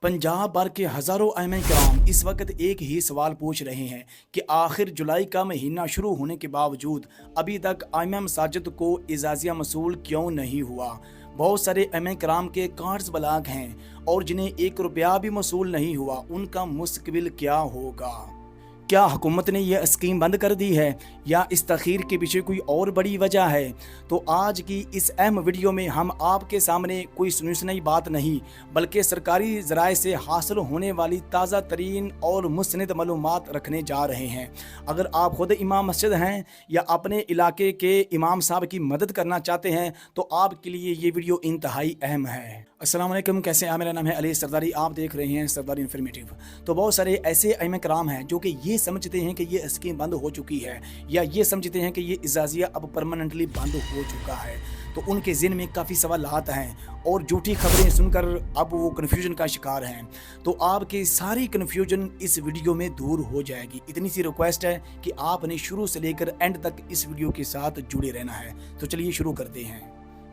पंजाब भर के हज़ारों अहम कराम इस वक्त एक ही सवाल पूछ रहे हैं कि आखिर जुलाई का महीना शुरू होने के बावजूद अभी तक आइम मसाजिद को इजाज़िया मसूल क्यों नहीं हुआ। बहुत सारे अहम कराम के कार्ड्स ब्लॉक हैं और जिन्हें 1 रुपया भी मसूल नहीं हुआ, उनका मुस्तकबिल क्या होगा। क्या हुकूमत ने यह स्कीम बंद कर दी है या इस तखीर के पीछे कोई और बड़ी वजह है। तो आज की इस अहम वीडियो में हम आपके सामने कोई सुनी बात नहीं बल्कि सरकारी ज़राए से हासिल होने वाली ताज़ा तरीन और मुस्निद मालूमात रखने जा रहे हैं। अगर आप खुद इमाम मस्जिद हैं या अपने इलाके के इमाम साहब की मदद करना चाहते हैं तो आपके लिए ये वीडियो इंतहाई अहम है। अस्सलाम वालेकुम, कैसे हैं? मेरा नाम है अली सरदारी, आप देख रहे हैं सरदारी इन्फॉर्मेटिव। तो बहुत सारे ऐसे अहम कराम हैं जो कि ये समझते हैं कि ये स्कीम बंद हो चुकी है या ये समझते हैं कि ये इजाज़िया अब परमानेंटली बंद हो चुका है। तो उनके ज़हन में काफ़ी सवालात हैं और झूठी खबरें सुनकर अब वो कन्फ्यूजन का शिकार हैं। तो आपकी सारी कन्फ्यूजन इस वीडियो में दूर हो जाएगी। इतनी सी रिक्वेस्ट है कि आपने शुरू से लेकर एंड तक इस वीडियो के साथ जुड़े रहना है। तो चलिए शुरू करते हैं।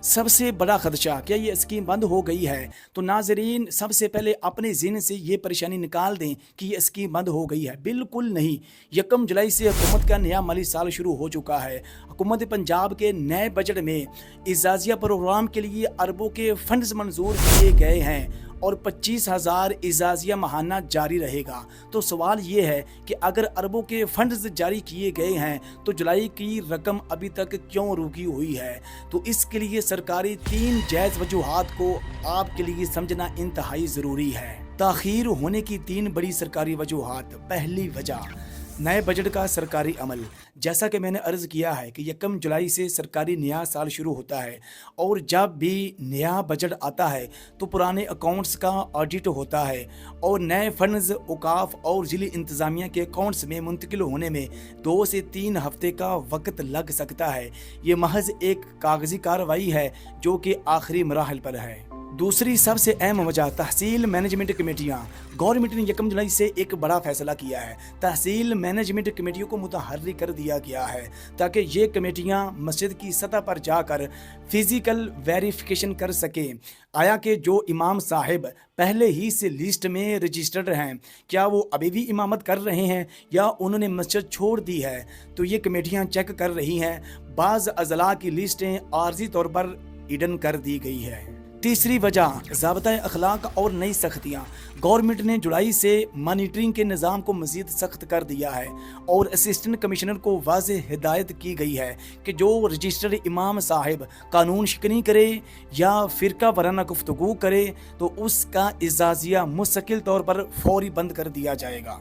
सबसे बड़ा खदशा, क्या ये स्कीम बंद हो गई है? तो नाजरीन, सबसे पहले अपने ज़हन से ये परेशानी निकाल दें कि ये स्कीम बंद हो गई है। बिल्कुल नहीं। 1 जुलाई से हुकूमत का नया माली साल शुरू हो चुका है। हुकूमत पंजाब के नए बजट में इजाज़िया प्रोग्राम के लिए अरबों के फंड्स मंजूर किए गए हैं और 25,000 इजाज़िया माहाना जारी रहेगा। तो सवाल ये है कि अगर अरबों के फंड्स जारी किए गए हैं तो जुलाई की रकम अभी तक क्यों रुकी हुई है। तो इसके लिए सरकारी 3 जायज़ वजूहात को आपके लिए समझना इंतहाई ज़रूरी है। ताख़ीर होने की 3 बड़ी सरकारी वजूहात। पहली वजह, नए बजट का सरकारी अमल। जैसा कि मैंने अर्ज़ किया है कि 1 जुलाई से सरकारी नया साल शुरू होता है और जब भी नया बजट आता है तो पुराने अकाउंट्स का ऑडिट होता है और नए फंड्स औकाफ और ज़िली इंतज़ामिया के अकाउंट्स में मुंतकिल होने में 2 से 3 हफ्ते का वक्त लग सकता है। ये महज एक कागज़ी कार्रवाई है जो कि आखिरी मराहल पर है। दूसरी सबसे अहम वजह, तहसील मैनेजमेंट कमेटियाँ। गवर्नमेंट ने 1 जुलाई से एक बड़ा फैसला किया है। तहसील मैनेजमेंट कमेटियों को मुतहर्रिक कर दिया गया है ताकि ये कमेटियाँ मस्जिद की सतह पर जाकर फिज़िकल वेरिफिकेशन कर सकें आया कि जो इमाम साहिब पहले ही से लिस्ट में रजिस्टर्ड हैं, क्या वो अभी भी इमामत कर रहे हैं या उन्होंने मस्जिद छोड़ दी है। तो ये कमेटियाँ चेक कर रही हैं। बाज़ अज़ला की लिस्टें आर्जी तौर पर हिडन कर दी गई है। तीसरी वजह, ज़ाब्ता अखलाक और नई सख्तियाँ। गवर्नमेंट ने जुलाई से मॉनिटरिंग के निज़ाम को मज़ीद सख्त कर दिया है और असिस्टेंट कमिश्नर को वाज़ेह हिदायत की गई है कि जो रजिस्टर्ड इमाम साहिब कानून शिकनी करे या फ़िरका वराना गुफ्तगू करे तो उसका इजाज़िया मुस्तकिल तौर पर फौरी बंद कर दिया जाएगा।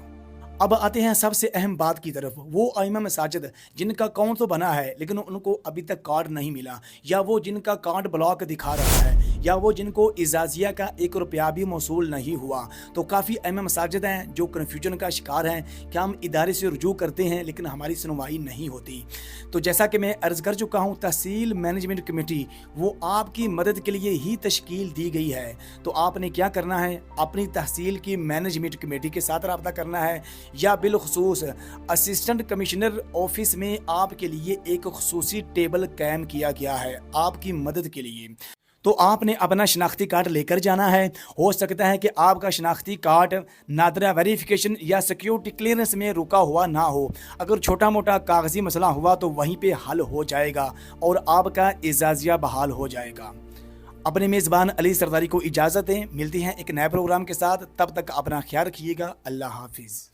अब आते हैं सबसे अहम बात की तरफ। वो आइमा मसाजिद जिनका अकाउंट तो बना है लेकिन उनको अभी तक कार्ड नहीं मिला, या वो जिनका कार्ड ब्लॉक दिखा रहा है, या वो जिनको इजाज़िया का 1 रुपया भी मौसूल नहीं हुआ। तो काफ़ी अहम मसाजिद हैं जो कन्फ्यूजन का शिकार हैं कि हम इदारे से रुजू करते हैं लेकिन हमारी सुनवाई नहीं होती। तो जैसा कि मैं अर्ज़ कर चुका हूँ, तहसील मैनेजमेंट कमेटी वो आपकी मदद के लिए ही तश्कील दी गई है। तो आपने क्या करना है, अपनी तहसील की मैनेजमेंट कमेटी के साथ रब्ता करना है या बिलखुसूस असिस्टेंट कमिश्नर ऑफिस में आपके लिए एक खुसूसी टेबल कायम किया गया है आपकी मदद के लिए। तो आपने अपना शनाख्ती कार्ड लेकर जाना है। हो सकता है कि आपका शनाख्ती कार्ड नादरा वेरिफिकेशन या सिक्योरिटी क्लियरेंस में रुका हुआ ना हो। अगर छोटा मोटा कागजी मसला हुआ तो वहीं पे हल हो जाएगा और आपका इजाज़िया बहाल हो जाएगा। अपने मेज़बान अली सरदारी को इजाज़त दें। मिलती हैं एक नए प्रोग्राम के साथ, तब तक अपना ख्याल रखिएगा। अल्लाह हाफिज़।